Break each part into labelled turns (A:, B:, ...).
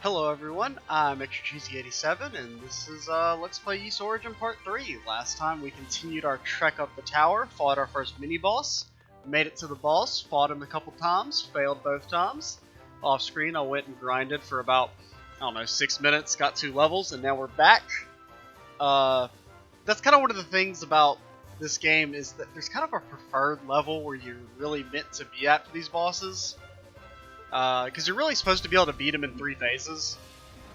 A: Hello everyone, I'm ExtraCheesy87 and this is Let's Play Ys Origin Part 3. Last time we continued our trek up the tower, fought our first mini-boss, made it to the boss, fought him a couple times, failed both times. Off screen I went and grinded for about, 6 minutes, got 2 levels, and now we're back. That's kind of one of the things about this game is that there's kind of a preferred level where you're really meant to be at for these bosses. Because you're really supposed to be able to beat him in 3 phases,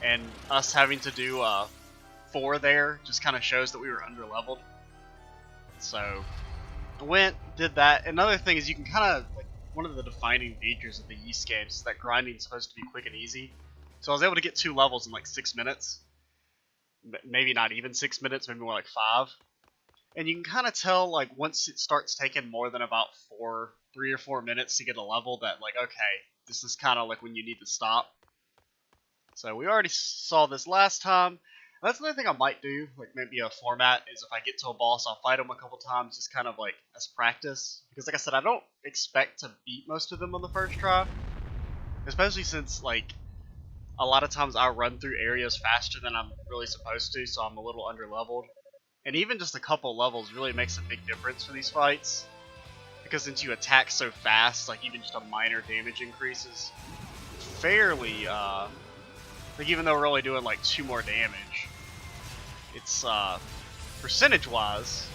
A: and us having to do 4 there just kind of shows that we were underleveled. So I went, did that. Another thing is you can kind of, like, one of the defining features of the Ys games is that grinding is supposed to be quick and easy. So I was able to get 2 levels in like 6 minutes. Maybe not even 6 minutes, maybe more like 5. And you can kind of tell, like, once it starts taking more than about 3 or 4 minutes to get a level that, like, okay, this is kind of like when you need to stop. So we already saw this last time. That's another thing I might do, like maybe a format, is if I get to a boss, I'll fight him a couple times, just kind of like as practice. Because like I said, I don't expect to beat most of them on the first try. Especially since, like, a lot of times I run through areas faster than I'm really supposed to, so I'm a little underleveled. And even just a couple levels really makes a big difference for these fights. Because since you attack so fast, like even just a minor damage increase is fairly, like even though we're only doing like 2 more damage, it's, percentage-wise,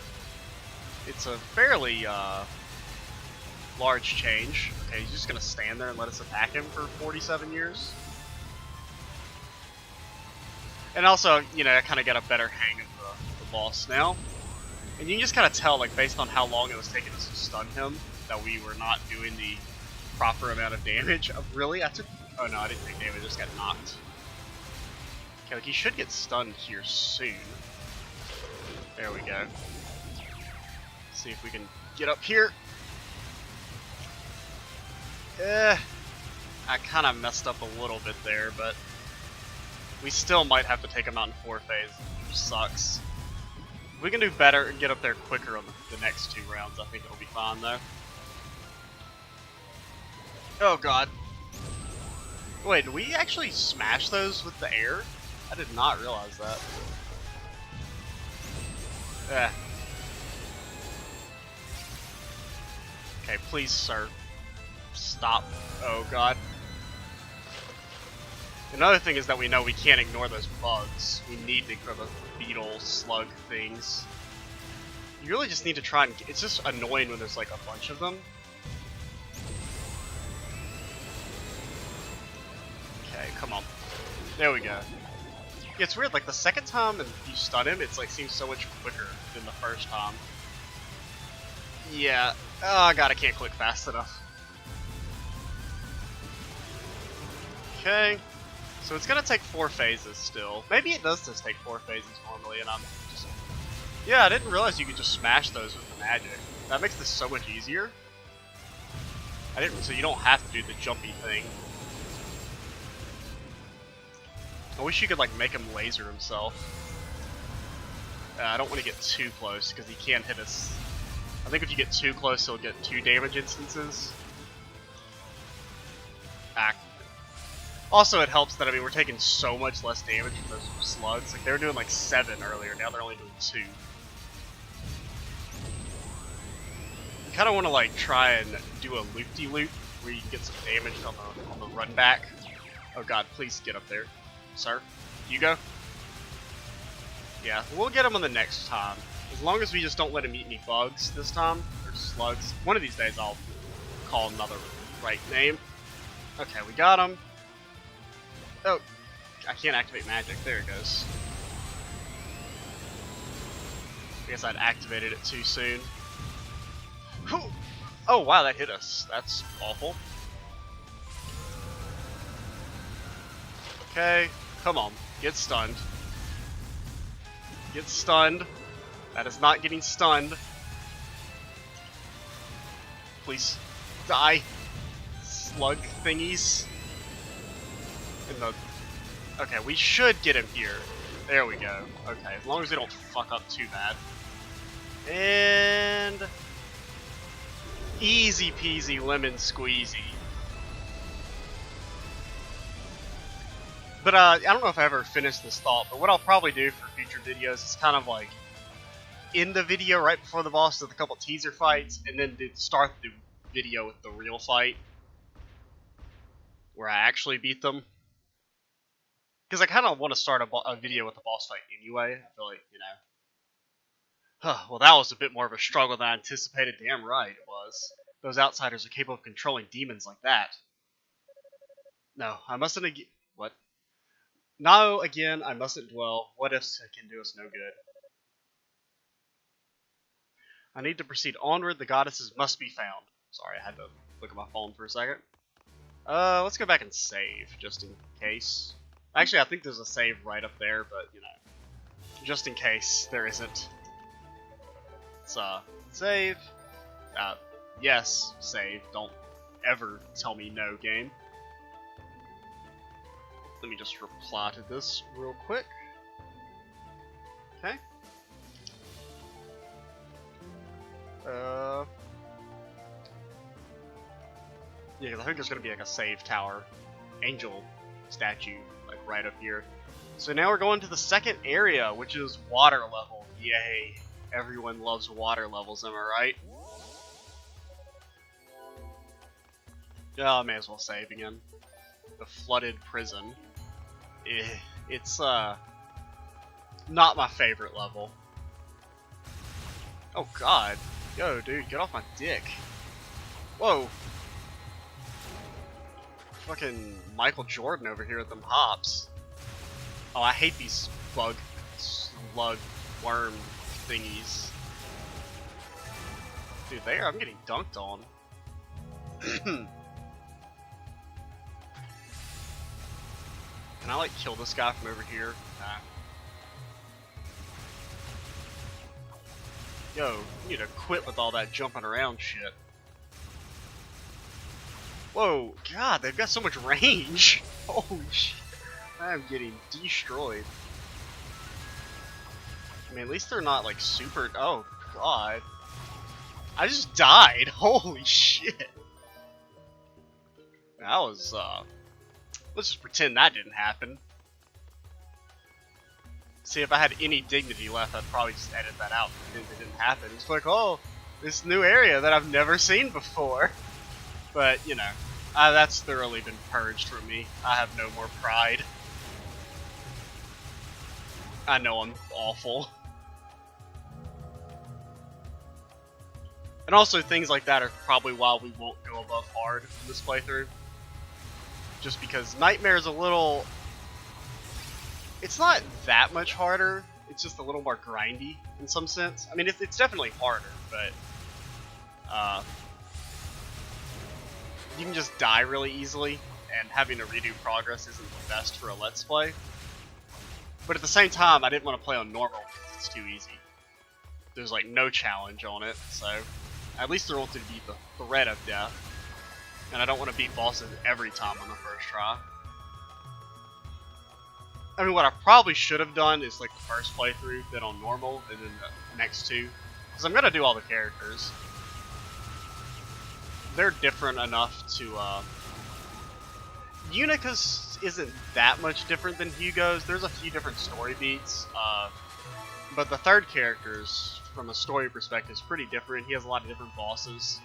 A: it's a fairly, large change. Okay, he's just gonna stand there and let us attack him for 47 years. And also, you know, I kind of get a better hang of the boss now. And you can just kind of tell, like, based on how long it was taking us to stun him, that we were not doing the proper amount of damage. Really? I took... Oh no, I didn't take damage, I just got knocked. Okay, like, he should get stunned here soon. There we go. Let's see if we can get up here. I kind of messed up a little bit there, but we still might have to take him out in 4 phases, which sucks. If we can do better and get up there quicker on the next 2 rounds, I think it'll be fine though. Oh god. Wait, did we actually smash those with the air? I did not realize that. Okay, please, sir. Stop. Oh god. Another thing is that we know we can't ignore those bugs. We need to ignore those beetle, slug things. You really just need to try and... It's just annoying when there's like a bunch of them. Okay, come on. There we go. Yeah, it's weird, like the second time and you stun him, it's like seems so much quicker than the first time. Yeah. Oh god, I can't click fast enough. Okay. So it's gonna take 4 phases still. Maybe it does just take 4 phases normally, and I'm just... Yeah, I didn't realize you could just smash those with the magic. That makes this so much easier. So you don't have to do the jumpy thing. I wish you could like make him laser himself. I don't want to get too close because he can't hit us. I think if you get too close, he'll get 2 damage instances. Also, it helps that, I mean, we're taking so much less damage from those slugs. Like, they were doing like 7 earlier, now they're only doing 2. You kind of want to, like, try and do a loop-de-loop where you can get some damage on the run back. Oh god, please get up there. Sir, you go. Yeah, we'll get him on the next time. As long as we just don't let him eat any bugs this time, or slugs. One of these days I'll call another right name. Okay, we got him. Oh, I can't activate magic. There it goes. I guess I'd activated it too soon. Oh wow, that hit us. That's awful. Okay, come on. Get stunned. Get stunned. That is not getting stunned. Please die. Slug thingies. Okay, we should get him here. There we go. Okay, as long as we don't fuck up too bad. And... easy peasy lemon squeezy. But I don't know if I ever finished this thought, but what I'll probably do for future videos is kind of like end the video right before the boss with a couple teaser fights, and then start the video with the real fight, where I actually beat them. Because I kind of want to start a video with a boss fight anyway. I feel like, you know. Well, that was a bit more of a struggle than I anticipated. Damn right it was. Those outsiders are capable of controlling demons like that. No, I mustn't what? No, again, I mustn't dwell. What ifs can do us no good. I need to proceed onward. The goddesses must be found. Sorry, I had to look at my phone for a second. Let's go back and save, just in case. Actually, I think there's a save right up there, but, you know, just in case there isn't. Let's, save. Yes, save. Don't ever tell me no, game. Let me just reply to this real quick. Okay. Yeah, because I think there's going to be like a save tower, angel statue, like right up here. So now we're going to the second area, which is water level. Yay. Everyone loves water levels, am I right? Yeah, I may as well save again. The flooded prison. It's, not my favorite level. Oh god. Yo, dude, get off my dick. Whoa. Fucking Michael Jordan over here with them hops. Oh, I hate these slug, worm thingies. Dude, I'm getting dunked on. Can I, like, kill this guy from over here? Nah. Yo, you need to quit with all that jumping around shit. Whoa, god, they've got so much range! Holy shit. I'm getting destroyed. I mean, at least they're not, like, super... Oh, god. I just died! Holy shit! That was, let's just pretend that didn't happen. See, if I had any dignity left, I'd probably just edit that out. It didn't happen. It's like, oh, this new area that I've never seen before. But, you know, that's thoroughly been purged from me. I have no more pride. I know I'm awful. And also, things like that are probably why we won't go above hard in this playthrough. Just because Nightmare is a little... It's not that much harder, it's just a little more grindy in some sense. I mean, it's definitely harder, but you can just die really easily, and having to redo progress isn't the best for a Let's Play. But at the same time, I didn't want to play on normal because it's too easy. There's like no challenge on it, so at least they're wanting to beat the threat of death. And I don't want to beat bosses every time on the first try. I mean, what I probably should have done is like the first playthrough, then on normal, and then the next two. Because I'm going to do all the characters. They're different enough to, Unica's isn't that much different than Hugo's. There's a few different story beats. But the third character's, from a story perspective, is pretty different. He has a lot of different bosses.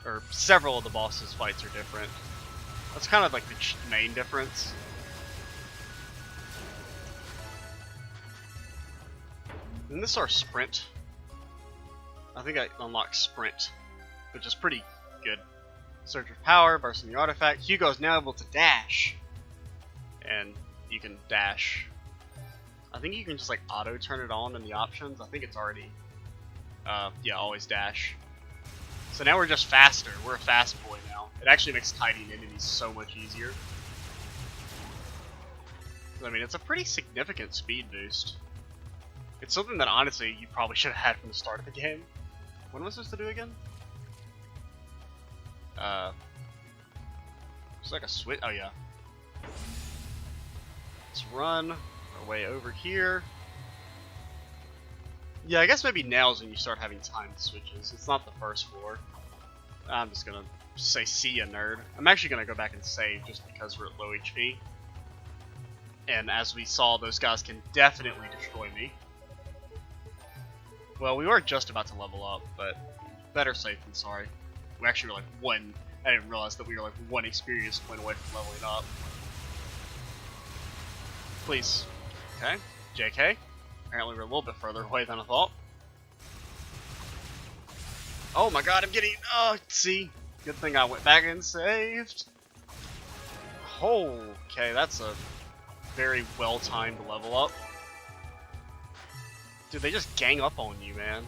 A: Or several of the bosses' fights are different. That's kind of like the main difference. And this is our sprint. I think I unlocked sprint, which is pretty good. Surge of power, bursting the artifact. Hugo is now able to dash. And you can dash. I think you can just like auto turn it on in the options. I think it's already, yeah, always dash. So now we're just faster. We're a fast boy now. It actually makes kiting enemies so much easier. I mean, it's a pretty significant speed boost. It's something that honestly you probably should have had from the start of the game. What am I supposed to do again? It's like a switch. Oh yeah. Let's run our way over here. Yeah, I guess maybe now's when you start having timed switches. It's not the first floor. I'm just gonna say see ya, nerd. I'm actually gonna go back and save just because we're at low HP. And as we saw, those guys can definitely destroy me. Well, we were just about to level up, but better safe than sorry. We actually were like one. I didn't realize that we were like one experience point away from leveling up. Please. Okay. JK. Apparently we're a little bit further away than I thought. Oh my god, I'm getting... Oh, see? Good thing I went back and saved. Oh, okay, that's a very well-timed level up. Dude, they just gang up on you, man.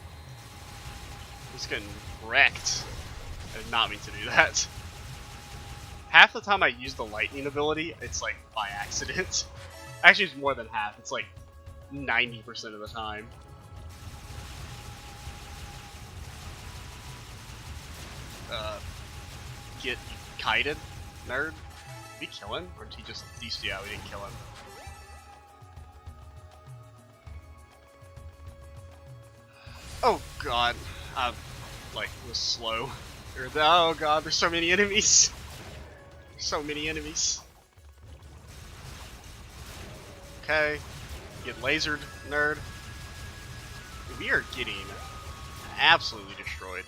A: Just getting wrecked. I did not mean to do that. Half the time I use the lightning ability, it's like by accident. Actually, it's more than half. It's like 90% of the time. Get kited, nerd. Did we kill him? Or did he just... Yeah, we didn't kill him. Oh god. I, like, was slow. Oh god, there's so many enemies. So many enemies. Okay. Get lasered, nerd. We are getting absolutely destroyed.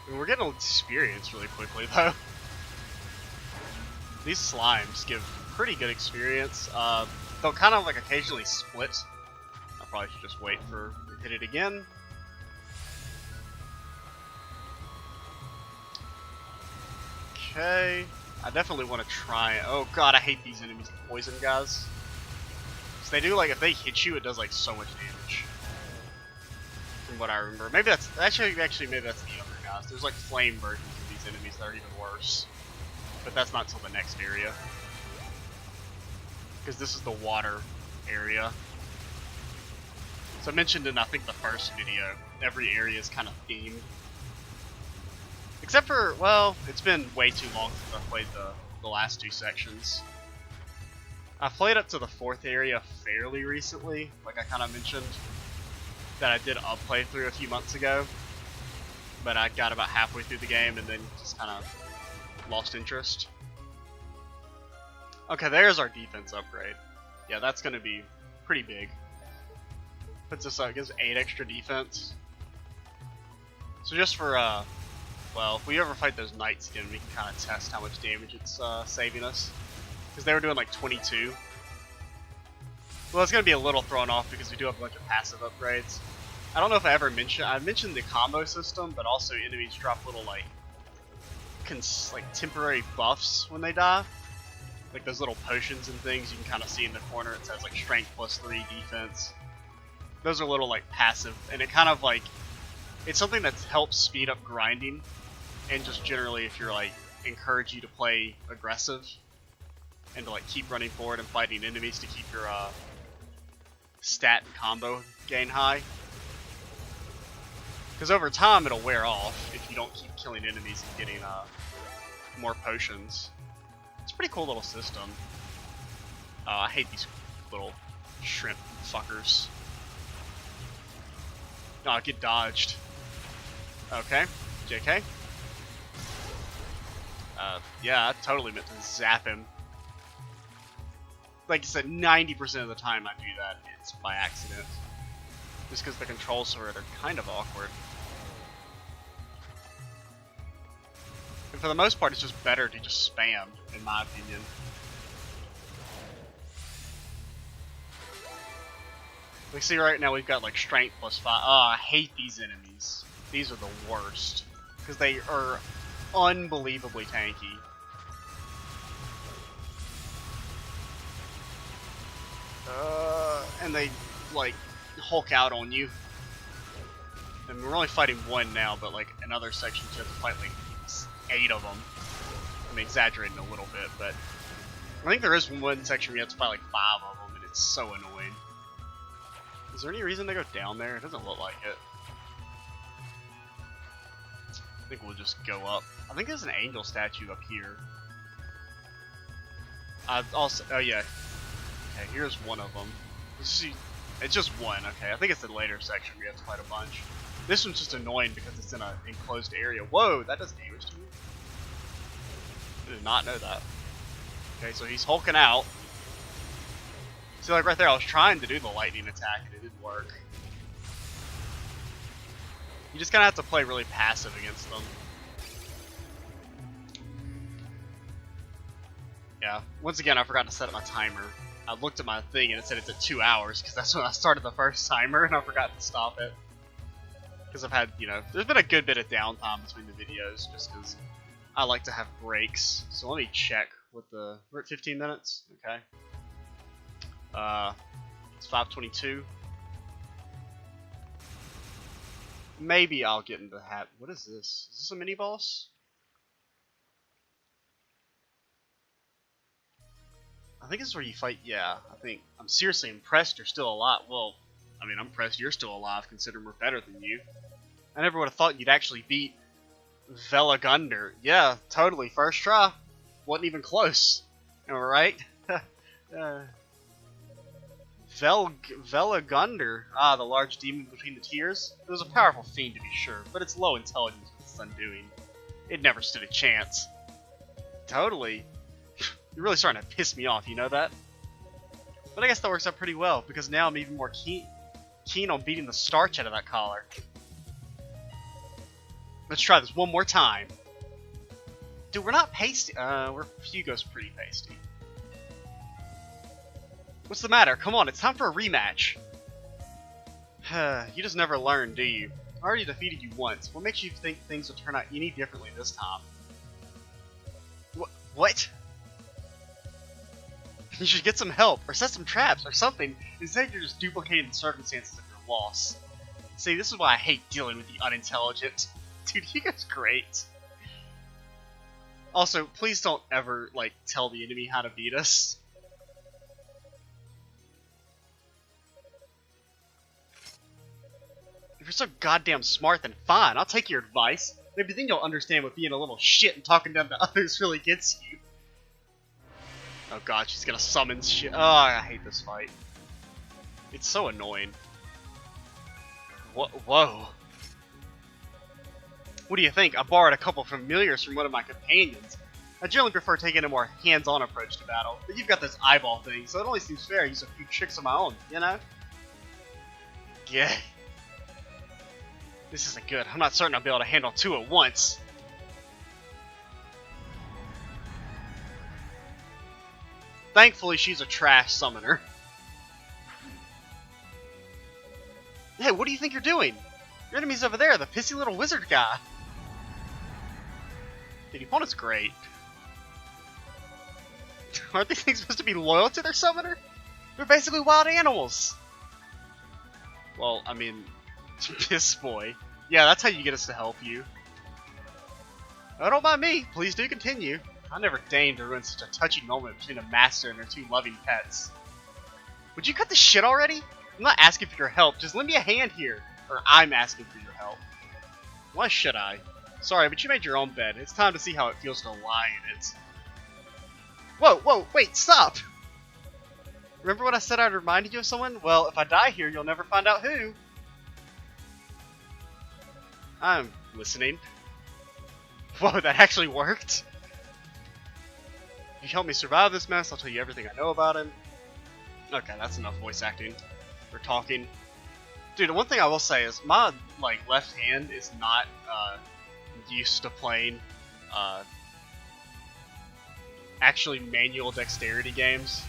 A: I mean, we're getting experience really quickly, though. These slimes give pretty good experience. They'll kind of like occasionally split. I probably should just wait for to hit it again. Okay. I definitely want to try. Oh god, I hate these enemies, the poison guys. So they do like, if they hit you, it does like so much damage. From what I remember. Maybe that's actually maybe that's the other guys. There's like flame versions of these enemies that are even worse. But that's not till the next area. Because this is the water area. So I mentioned in I think the first video, every area is kind of themed. Except for, well, it's been way too long since I played the last two sections. I played up to the 4th area fairly recently, like I kind of mentioned. That I did a playthrough a few months ago. But I got about halfway through the game and then just kind of lost interest. Okay, there's our defense upgrade. Yeah, that's going to be pretty big. Puts us up, gives 8 extra defense. So just for, well, if we ever fight those knights again, we can kind of test how much damage it's saving us. Because they were doing like 22. Well, it's going to be a little thrown off because we do have a bunch of passive upgrades. I don't know if I ever mentioned... I mentioned the combo system, but also enemies drop little, like temporary buffs when they die. Like those little potions and things you can kind of see in the corner. It says, like, strength plus 3 defense. Those are little, like, passive. And it kind of, like... It's something that helps speed up grinding. And just generally, if you're, like, encourage you to play aggressive. And to, like, keep running forward and fighting enemies to keep your, stat and combo gain high. Because over time it'll wear off if you don't keep killing enemies and getting more potions. It's a pretty cool little system. I hate these little shrimp fuckers. Oh, get dodged. Okay, JK. Yeah, I totally meant to zap him. Like I said, 90% of the time I do that, it's by accident. Just because the controls for it are kind of awkward. And for the most part, it's just better to just spam, in my opinion. Like, see right now we've got like strength plus 5. Oh, I hate these enemies. These are the worst. Because they are unbelievably tanky. And they, like, Hulk out on you. And we're only fighting one now, but, like, in other sections you have to fight, like, 8 of them. I'm exaggerating a little bit, but I think there is one section where you have to fight, like, 5 of them, and it's so annoying. Is there any reason to go down there? It doesn't look like it. I think we'll just go up. I think there's an angel statue up here. Also, oh yeah. Okay, here's one of them. Let's see. It's just one, okay. I think it's the later section we have to fight a bunch. This one's just annoying because it's in an enclosed area. Whoa, that does damage to me. I did not know that. Okay, so he's hulking out. See, like right there, I was trying to do the lightning attack and it didn't work. You just kind of have to play really passive against them. Yeah, once again, I forgot to set up my timer. I looked at my thing and it said it's at 2 hours because that's when I started the first timer and I forgot to stop it. Because I've had, you know, there's been a good bit of downtime between the videos just because I like to have breaks. So let me check what the, we're at 15 minutes, okay. It's 5:22. Maybe I'll get into the hat. What is this? Is this a mini boss? I think this is where you fight. Yeah, I think. I'm seriously impressed you're still alive. Well, I mean, I'm impressed you're still alive considering we're better than you. I never would have thought you'd actually beat Velagundr. Yeah, totally. First try. Wasn't even close. Alright? Velagundr. Ah, the large demon between the tears. It was a powerful fiend to be sure, but its low intelligence was its undoing. It never stood a chance. Totally. You're really starting to piss me off, you know that? But I guess that works out pretty well, because now I'm even more keen on beating the starch out of that collar. Let's try this one more time. Dude, we're not pasty. Hugo's pretty pasty. What's the matter? Come on, it's time for a rematch. You just never learn, do you? I already defeated you once. What makes you think things will turn out any differently this time? What? You should get some help, or set some traps, or something. Instead, you're just duplicating the circumstances of your loss. See, this is why I hate dealing with the unintelligent. Dude, Hugo's great. Also, please don't ever, like, tell the enemy how to beat us. If you're so goddamn smart, then fine, I'll take your advice. Maybe then you'll understand what being a little shit and talking down to others really gets you. Oh god, she's gonna summon shit. Oh, I hate this fight. It's so annoying. Whoa. What do you think? I borrowed a couple familiars from one of my companions. I generally prefer taking a more hands-on approach to battle, but you've got this eyeball thing, so it only seems fair to use a few tricks of my own, you know? Yeah. This isn't good. I'm not certain I'll be able to handle two at once. Thankfully, she's a trash summoner. Hey, what do you think you're doing? Your enemy's over there, the pissy little wizard guy. Dude, your opponent's great. Aren't these things supposed to be loyal to their summoner? They're basically wild animals. Well, I mean, piss boy. Yeah, that's how you get us to help you. Oh, don't mind me. Please do continue. I never deigned to ruin such a touching moment between a master and her two loving pets. Would you cut the shit already? I'm not asking for your help. Just lend me a hand here. Or I'm asking for your help. Why should I? Sorry, but you made your own bed. It's time to see how it feels to lie in it. Whoa, wait, stop! Remember when I said I'd reminded you of someone? Well, if I die here, you'll never find out who. I'm listening. Whoa, that actually worked? If you help me survive this mess, I'll tell you everything I know about him. Okay, that's enough voice acting. Or talking. Dude, one thing I will say is my left hand is not used to playing actually manual dexterity games.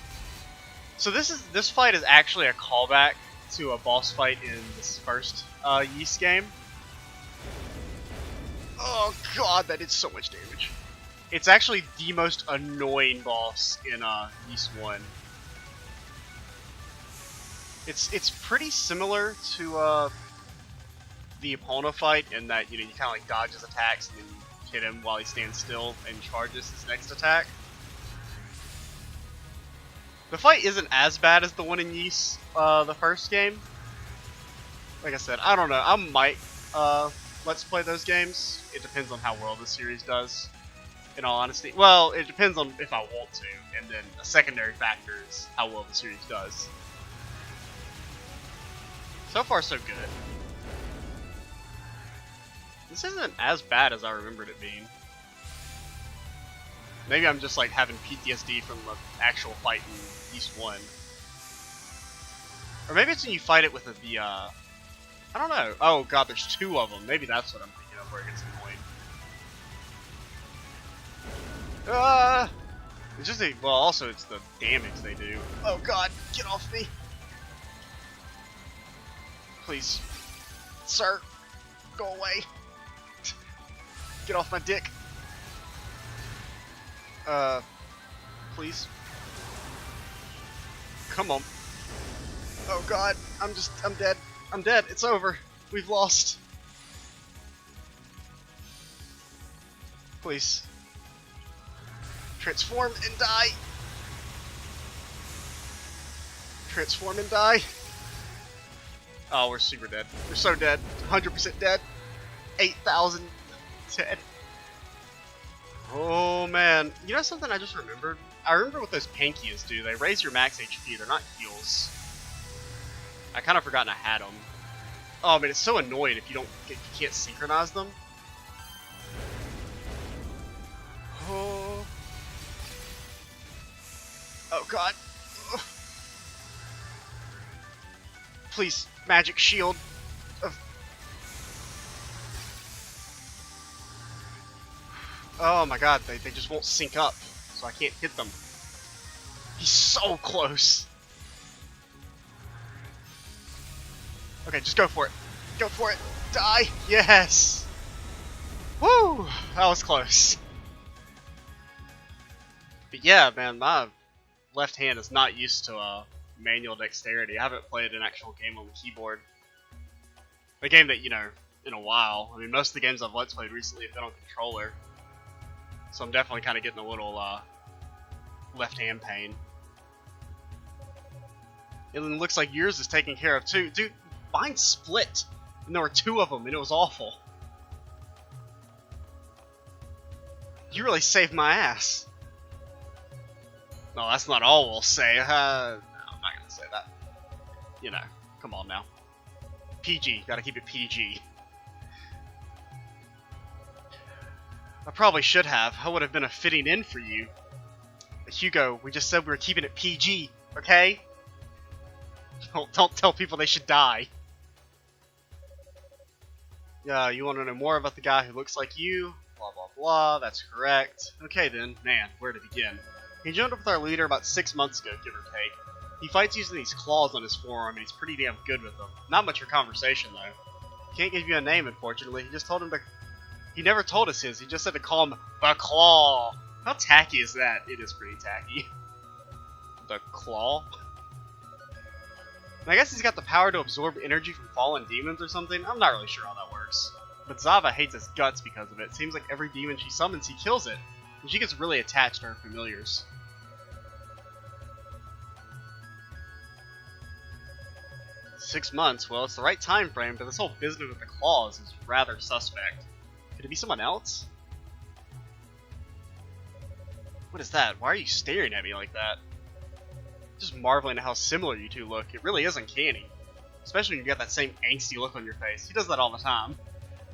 A: So this fight is actually a callback to a boss fight in this first Ys game. Oh god, that did so much damage. It's actually the most annoying boss in Ys 1. It's pretty similar to the Epona fight in that you kind of like dodge his attacks and then you hit him while he stands still and charges his next attack. The fight isn't as bad as the one in Ys, the first game. Like I said, I don't know. I might let's play those games. It depends on how well the series does. In all honesty, well, it depends on if I want to, and then a secondary factor is how well the series does. So far, so good. This isn't as bad as I remembered it being. Maybe I'm just like having PTSD from the actual fight in East 1. Or maybe it's when you fight it with the, I don't know. Oh god, there's 2 of them. Maybe that's what I'm thinking of where it gets annoying. It's just well, also it's the damage they do. Oh god, get off me. Please. Sir, go away. Get off my dick. Please. Come on. Oh god, I'm dead. I'm dead. It's over. We've lost. Please. Transform and die. Transform and die. Oh, we're super dead. We're so dead. 100% dead. 8,000 dead. Oh man. You know something I just remembered? I remember what those Pankias do. They raise your max HP. They're not heals. I kind of forgotten I had them. Oh man, it's so annoying if you can't synchronize them. Oh. Oh god. Ugh. Please, magic shield. Ugh. Oh my god, they just won't sync up, so I can't hit them. He's so close. Okay, just go for it. Go for it. Die. Yes. Woo! That was close. But yeah, man, my left hand is not used to manual dexterity. I haven't played an actual game on the keyboard. A game that, you know, in a while. I mean, most of the games I've Let's Played recently have been on controller. So I'm definitely kind of getting a little left hand pain. And it looks like yours is taken care of too. Dude, mine split. And there were 2 of them, and it was awful. You really saved my ass. No, that's not all we'll say. No, I'm not gonna say that. You know, come on now. PG, gotta keep it PG. I probably should have. I would have been a fitting in for you. But Hugo, we just said we were keeping it PG, okay? Don't tell people they should die. Yeah, you want to know more about the guy who looks like you? Blah, blah, blah. That's correct. Okay then, man, where to begin? He joined up with our leader about 6 months ago, give or take. He fights using these claws on his forearm, and he's pretty damn good with them. Not much for conversation, though. Can't give you a name, unfortunately. He just told him to... He never told us his. He just said to call him the Claw. How tacky is that? It is pretty tacky. The Claw? And I guess he's got the power to absorb energy from fallen demons or something. I'm not really sure how that works. But Zava hates his guts because of it. Seems like every demon she summons, he kills it. And she gets really attached to her familiars. "6 months? Well, it's the right time frame, but this whole business with the claws is rather suspect. Could it be someone else? What is that? Why are you staring at me like that?" Just marveling at how similar you two look. It really is uncanny. Especially when you got that same angsty look on your face. He does that all the time.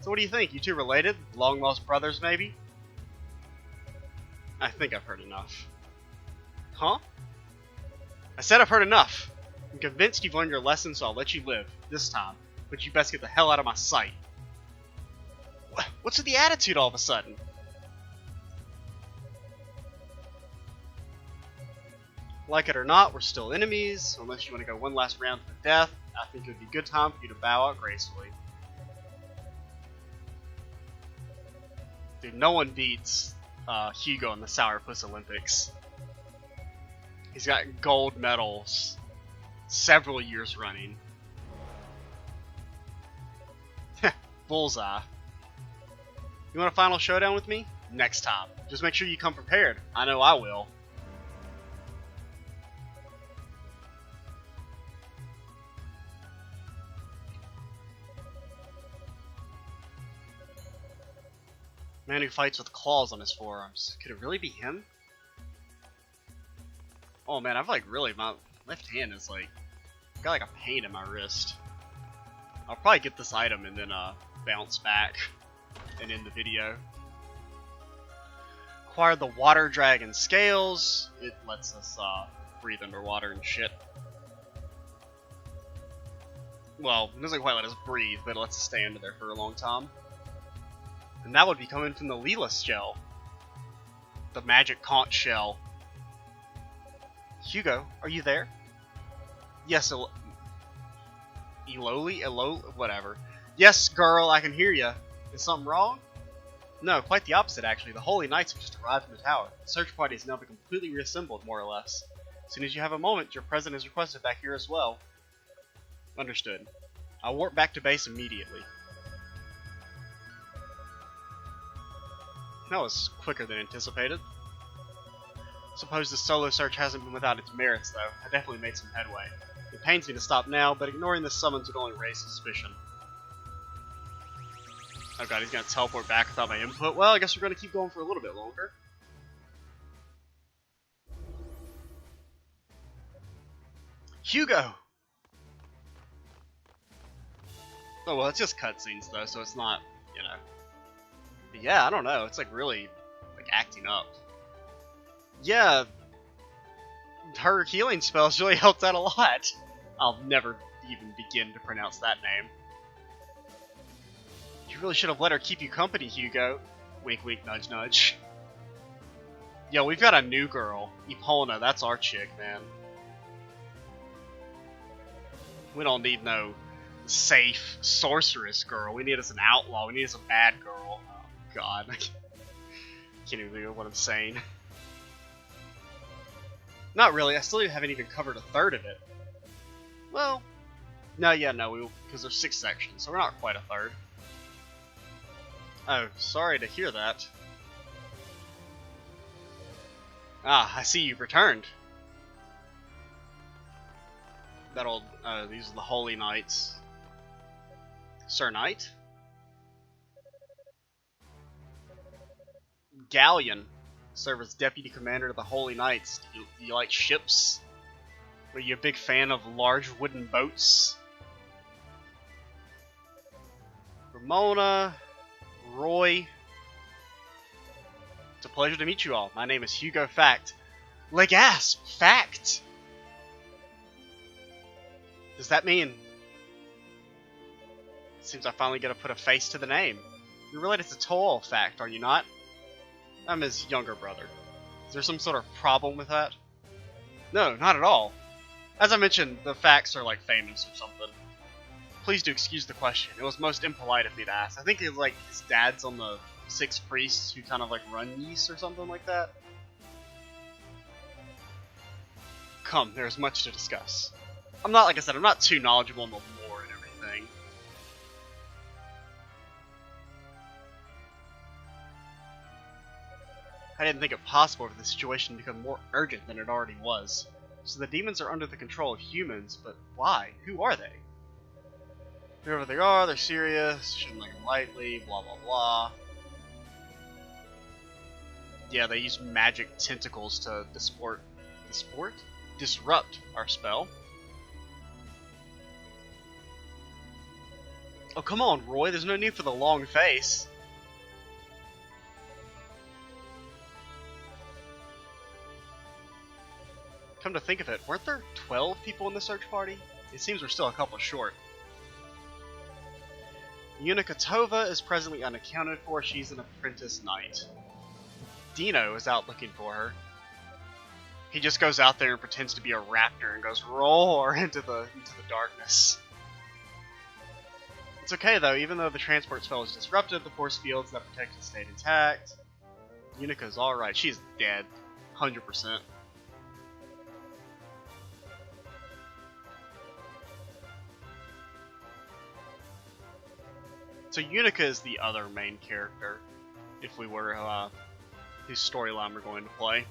A: So what do you think? You two related? Long lost brothers, maybe? I think I've heard enough. Huh? I said I've heard enough. I'm convinced you've learned your lesson, so I'll let you live. This time. But you best get the hell out of my sight. What's with the attitude all of a sudden? Like it or not, we're still enemies. Unless you want to go one last round to the death, I think it would be a good time for you to bow out gracefully. Dude, no one beats Hugo in the Sourpuss Olympics. He's got gold medals several years running. Bullseye. You want a final showdown with me? Next time. Just make sure you come prepared. I know I will. Man who fights with claws on his forearms. Could it really be him? Oh man, I've like really, my left hand is like, got like a pain in my wrist. I'll probably get this item and then bounce back and end the video. acquired the water dragon scales. It lets us breathe underwater and shit. Well, it doesn't quite let us breathe, but it lets us stay under there for a long time. And that would be coming from the Leela shell. The magic conch shell. Hugo, are you there? Yes, whatever. Yes, girl, I can hear you. Is something wrong? No, quite the opposite, actually. The Holy Knights have just arrived from the tower. The search party has now been completely reassembled, more or less. As soon as you have a moment, your presence is requested back here as well. Understood. I'll warp back to base immediately. That was quicker than anticipated. Suppose the solo search hasn't been without its merits, though. I definitely made some headway. It pains me to stop now, but ignoring the summons would only raise suspicion. Oh god, he's gonna teleport back without my input. Well, I guess we're gonna keep going for a little bit longer. Hugo! Oh well, it's just cutscenes though, so it's not, you know. But yeah, I don't know, it's like really, like, acting up. Yeah, her healing spells really helped out a lot. I'll never even begin to pronounce that name. You really should have let her keep you company, Hugo. Wink, wink, nudge, nudge. Yo, we've got a new girl. Epona, that's our chick, man. We don't need no safe sorceress girl. We need us an outlaw. We need us a bad girl. Oh, God. I can't even think of what I'm saying. Not really. I still haven't even covered a third of it. Well, no, because there's 6 sections, so we're not quite a third. Oh, sorry to hear that. Ah, I see you've returned. These are the Holy Knights. Sir Knight? Galleon. Serve as Deputy Commander of the Holy Knights. Do you like ships? Are you a big fan of large wooden boats? Ramona, Roy. It's a pleasure to meet you all. My name is Hugo Fact. Legasp! Fact! Does that mean... Seems I finally get to put a face to the name. You're related to Toll Fact, are you not? I'm his younger brother. Is there some sort of problem with that? No, not at all. As I mentioned, the Facts are like famous or something. Please do excuse the question. It was most impolite of me to ask. I think it's like his dad's on the 6 priests who kind of like run Ys or something like that. Come, there's much to discuss. Like I said, I'm not too knowledgeable in the lore and everything. I didn't think it possible for the situation to become more urgent than it already was. So the demons are under the control of humans, but why? Who are they? Whoever they are, they're serious, shouldn't take them lightly, blah blah blah. Yeah, they use magic tentacles to disrupt our spell. Oh, come on, Roy, there's no need for the long face. Come to think of it, weren't there 12 people in the search party? It seems we're still a couple short. Unica Tova is presently unaccounted for. She's an apprentice knight. Dino is out looking for her. He just goes out there and pretends to be a raptor and goes roar into the darkness. It's okay though, even though the transport spell is disrupted, the force fields that protect it stayed intact. Unica's alright, she's dead. 100%. So Unica is the other main character, if we were whose storyline we're going to play.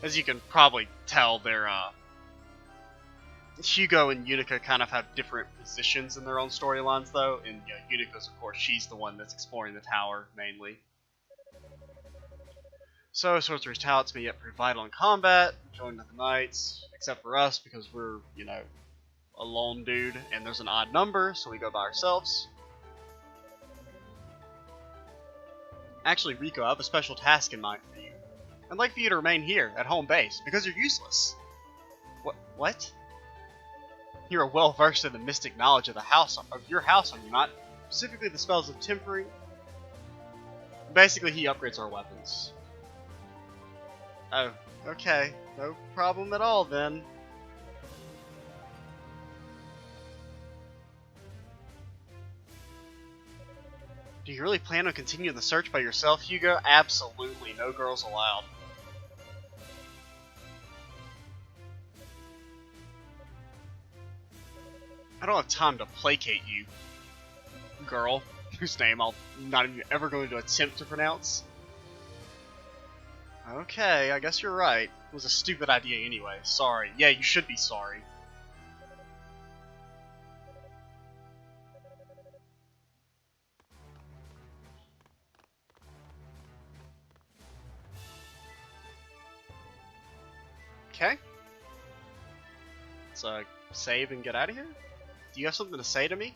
A: As you can probably tell, they're Hugo and Unica kind of have different positions in their own storylines, though. And Unica's, of course, she's the one that's exploring the tower mainly. So sorcerer's talents may yet prove vital in combat. Join the knights, except for us because we're, a lone dude, and there's an odd number, so we go by ourselves. Actually, Rico, I have a special task in mind for you. I'd like for you to remain here, at home base, because you're useless. What? You're well versed in the mystic knowledge of your house, are you not? Specifically the spells of tempering. Basically, he upgrades our weapons. Oh, okay. No problem at all, then. Do you really plan on continuing the search by yourself, Hugo? Absolutely. No girls allowed. I don't have time to placate you, girl, whose name I'm not even ever going to attempt to pronounce. Okay, I guess you're right. It was a stupid idea anyway. Sorry. Yeah, you should be sorry. Okay. So, save and get out of here? Do you have something to say to me?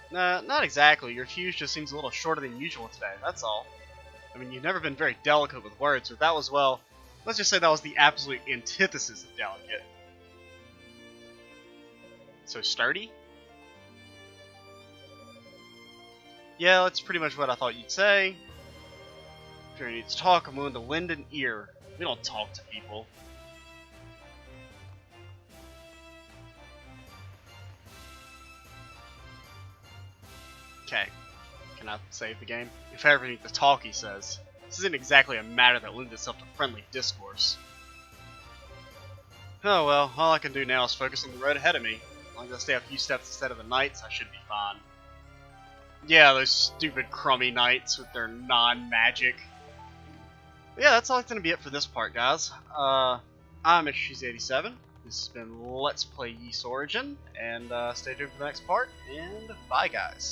A: Nah, not exactly. Your fuse just seems a little shorter than usual today, that's all. I mean, you've never been very delicate with words, but that was, well, let's just say that was the absolute antithesis of delicate. So sturdy? Yeah, that's pretty much what I thought you'd say. If you need to talk, I'm willing to lend an ear. We don't talk to people. Okay. Can I save the game? If I ever need to talk, he says. This isn't exactly a matter that lends itself to friendly discourse. Oh well, all I can do now is focus on the road ahead of me. As long as I stay a few steps instead of the knights, I should be fine. Yeah, those stupid crummy knights with their non-magic. Yeah, that's all it's going to be it for this part, guys. I'm Cheese87. This has been Let's Play Ys Origin, and stay tuned for the next part, and bye, guys.